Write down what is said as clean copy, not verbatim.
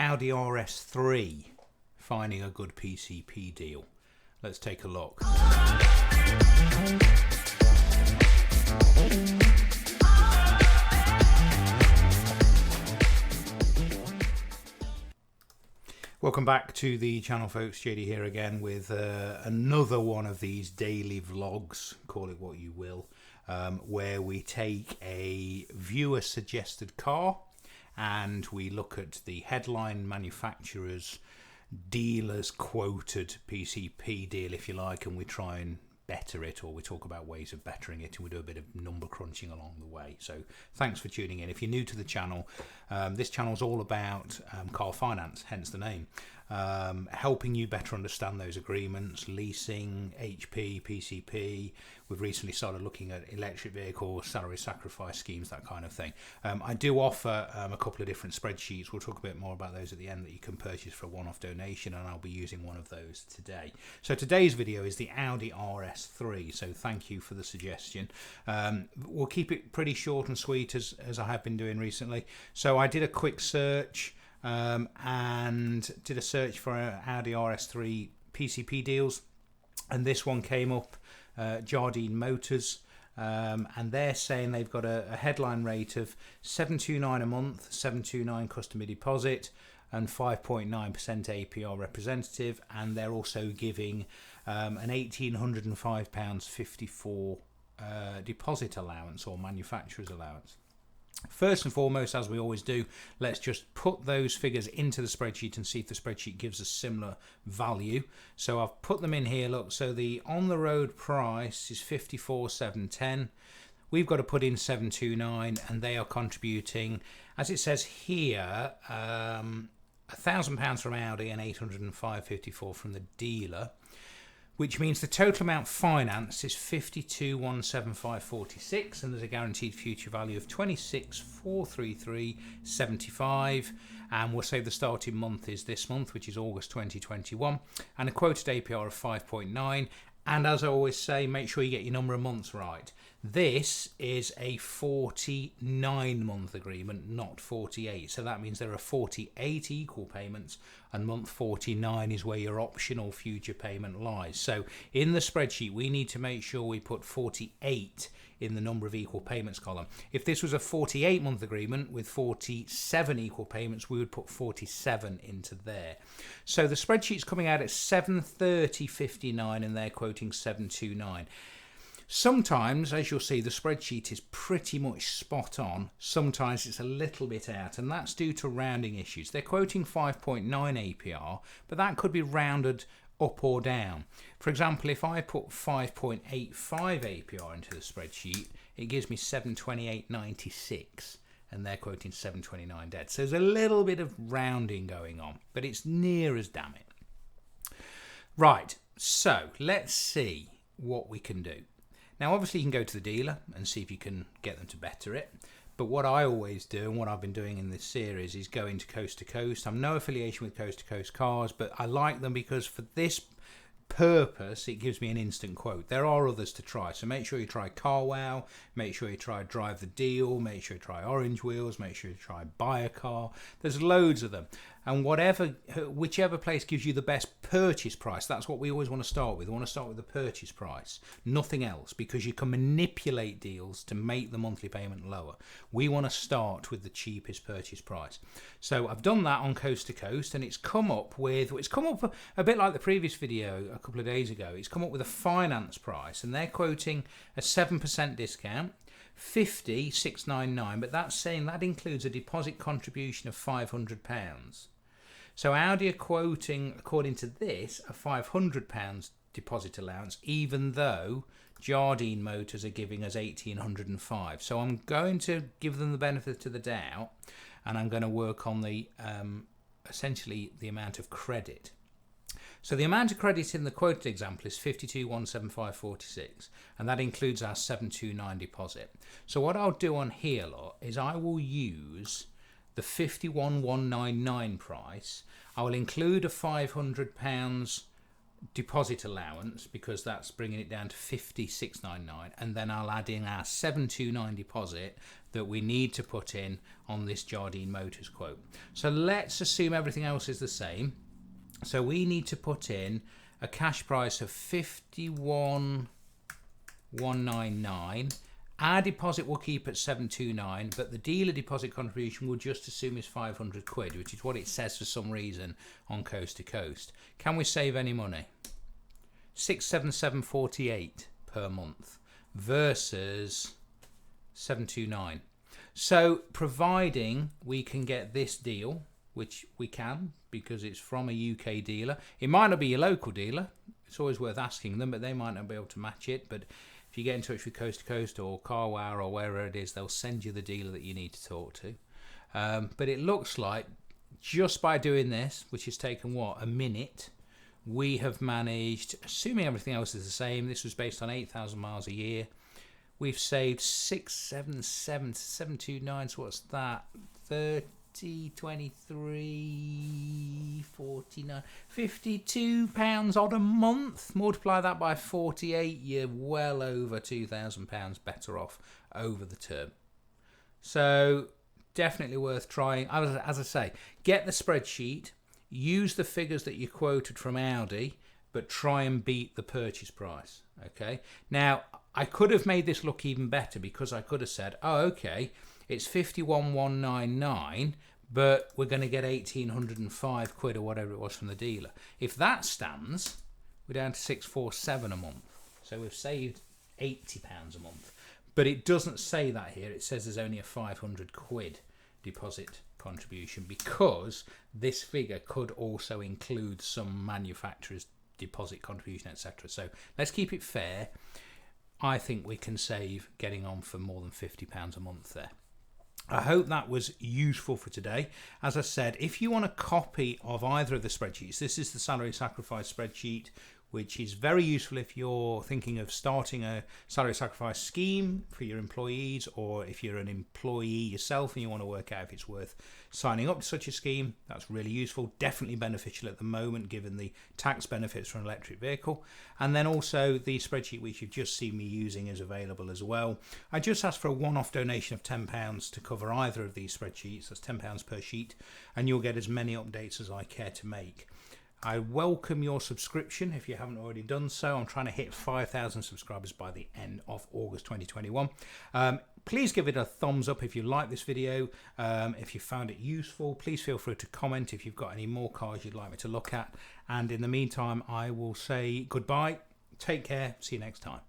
Audi RS3 finding a good PCP deal. Let's take a look. Welcome back to the channel, folks. JD here again with another one of these daily vlogs, call it what you will, where we take a viewer suggested car and we look at the headline manufacturer's dealer's quoted PCP deal, if you like, and we try and better it, or we talk about ways of bettering it, and we do a bit of number crunching along the way. So thanks for tuning in. If you're new to the channel, this channel is all about car finance, hence the name, helping you better understand those agreements, leasing, HP, PCP. We've recently started looking at electric vehicles, salary sacrifice schemes, that kind of thing. I do offer a couple of different spreadsheets. We'll talk a bit more about those at the end that you can purchase for a one-off donation, and I'll be using one of those today. So today's video is the Audi RS3, so thank you for the suggestion. We'll keep it pretty short and sweet as I have been doing recently. So I did a quick search and did a search for Audi RS3 PCP deals, and this one came up, Jardine Motors, and they're saying they've got a headline rate of $729 a month, $729 customer deposit, and 5.9% APR representative, and they're also giving an £1,805.54 deposit allowance, or manufacturer's allowance. First and foremost, as we always do, let's just put those figures into the spreadsheet and see if the spreadsheet gives a similar value. So I've put them in here. Look, so the on the road price is 54,710. We've got to put in 729, and they are contributing, as it says here, £1,000 from Audi and 805.54 from the dealer, which means the total amount financed is 52,175.46, and there's a guaranteed future value of 26,433.75, and we'll say the starting month is this month, which is August 2021, and a quoted APR of 5.9. And as I always say, make sure you get your number of months right. This is a 49-month agreement, not 48. So that means there are 48 equal payments, and month 49 is where your optional future payment lies. So in the spreadsheet, we need to make sure we put 48 in the number of equal payments column. If this was a 48-month agreement with 47 equal payments, we would put 47 into there. So the spreadsheet's coming out at 730.59, and they're quoting 729. Sometimes, as you'll see, the spreadsheet is pretty much spot on. Sometimes it's a little bit out, and that's due to rounding issues. They're quoting 5.9 APR, but that could be rounded up or down. For example, if I put 5.85 APR into the spreadsheet, it gives me 728.96, and they're quoting 729 dead. So there's a little bit of rounding going on, but it's near as damn it. Right, so let's see what we can do. Now, obviously, you can go to the dealer and see if you can get them to better it. But what I always do, and what I've been doing in this series, is going to Coast to Coast. I'm no affiliation with Coast to Coast Cars, but I like them because for this purpose, it gives me an instant quote. There are others to try, so make sure you try CarWow, make sure you try Drive the Deal, make sure you try Orange Wheels, make sure you try Buy a Car. There's loads of them, and whichever place gives you the best purchase price, that's what we always want to start with. We want to start with the purchase price, nothing else, because you can manipulate deals to make the monthly payment lower. We want to start with the cheapest purchase price. So I've done that on Coast to Coast, and it's come up a bit like the previous video a couple of days ago. It's come up with a finance price, and they're quoting a 7% discount, 50,699, but that's saying that includes a deposit contribution of £500. So Audi are quoting, according to this, a £500 deposit allowance, even though Jardine Motors are giving us 1,805. So I'm going to give them the benefit of the doubt, and I'm going to work on the essentially the amount of credit. So the amount of credit in the quoted example is 52,175.46, and that includes our 729 deposit. So what I'll do on here, lot, is I will use the 51,199 price. I will include a £500 deposit allowance because that's bringing it down to 50,699, and then I'll add in our 729 deposit, that we need to put in on this Jardine Motors quote. So let's assume everything else is the same. So we need to put in a cash price of 51,199. Our deposit will keep at 729, but the dealer deposit contribution we'll just assume is 500 quid, which is what it says for some reason on Coast to Coast. Can we save any money? 677.48 per month versus 729. So providing we can get this deal, which we can because it's from a UK dealer. It might not be your local dealer. It's always worth asking them, but they might not be able to match it. But if you get in touch with Coast to Coast or CarWow or wherever it is, they'll send you the dealer that you need to talk to. But it looks like just by doing this, which has taken, what, a minute, we have managed, assuming everything else is the same, this was based on 8,000 miles a year, we've saved 677 729, so what's that? 30, 23, 49, £52 odd a month. Multiply that by 48, you're well over £2,000 better off over the term. So definitely worth trying. As I say, get the spreadsheet, use the figures that you quoted from Audi, but try and beat the purchase price. Okay. Now, I could have made this look even better because I could have said, oh, okay, it's 51,199, but we're going to get 1,805 quid or whatever it was from the dealer. If that stands, we're down to 647 a month. So we've saved £80 a month. But it doesn't say that here. It says there's only a 500 quid deposit contribution because this figure could also include some manufacturer's deposit contribution, etc. So let's keep it fair. I think we can save getting on for more than £50 a month there. I hope that was useful for today. As I said, if you want a copy of either of the spreadsheets, this is the salary sacrifice spreadsheet, which is very useful if you're thinking of starting a salary sacrifice scheme for your employees, or if you're an employee yourself and you want to work out if it's worth signing up to such a scheme. That's really useful, definitely beneficial at the moment given the tax benefits for an electric vehicle. And then also the spreadsheet which you've just seen me using is available as well. I just asked for a one-off donation of £10 to cover either of these spreadsheets. That's £10 per sheet, and you'll get as many updates as I care to make. I welcome your subscription if you haven't already done so. I'm trying to hit 5,000 subscribers by the end of August 2021. Please give it a thumbs up if you like this video. If you found it useful, please feel free to comment if you've got any more cars you'd like me to look at. And in the meantime, I will say goodbye. Take care. See you next time.